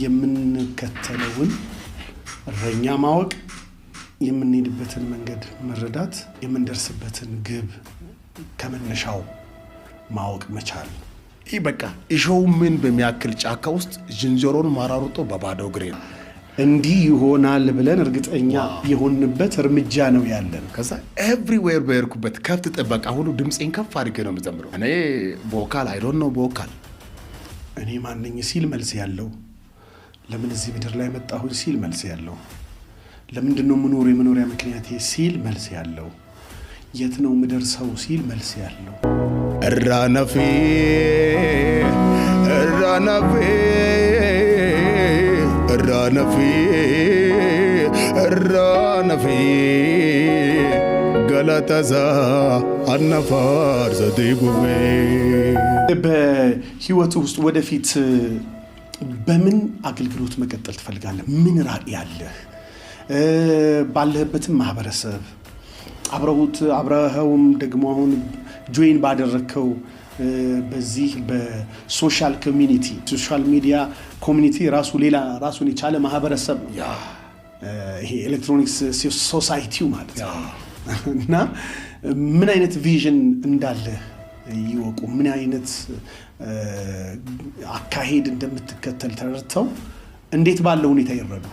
የምንከተለውን እረኛ ማወቅ የምንሄድበትን መንገድ መረዳት የምንደርስበትን ግብ ከመነሻው ማወቅ መቻል ይህ በቃ እሾው ምን በሚያክል ጫካ ውስጥ ዝንጀሮን ማራሩጦ በባዶ እግሬ እንዲህ ይሆናል ብለን እርግጠኛ የሆንበት እርምጃ ነው ያለን ከዛ ኤቭሪዌር በርኩበት ከፍት ጥበቃ ሁሉ ድምጼን ከፍ አድርጌ ነው የምዘምረው እኔ ቦካል አይ ዶንት ኖ ቦካል እኔ ማንኝ ሲል መልስ ያለው ለምን እዚህ ምድር ላይ መጣሁ ሲል መልስ ያለው ለምንድነው የመኖሪያ ምክንያቴ ሲል መልስ ያለው የት ነው ምደርሰው ሲል መልስ ያለው እራነፊ ገለተዛ አነፋር ዘዴጉቤ በህይወት ውስጥ ወደፊት በምን አገልግሎት መቀጠል ትፈልጋለህ? ምን ራዕይ ያለህ? ባለህበትም ማህበረሰብ አብረኸውም ደግሞ አሁን ጆይን ባደረከው በዚህ በሶሻል ኮሚኒቲ ሶሻል ሚዲያ ኮሚኒቲ ራሱን የቻለ ማህበረሰብ ነው ይሄ ኤሌክትሮኒክስ ሶሳይቲው ማለት ነው እና ምን አይነት ቪዥን እንዳለ ይወቁ ምን አይነት አካሄድ እንደምትከተል ተረድተው እንዴት ባለው ሁኔታ ይረዱ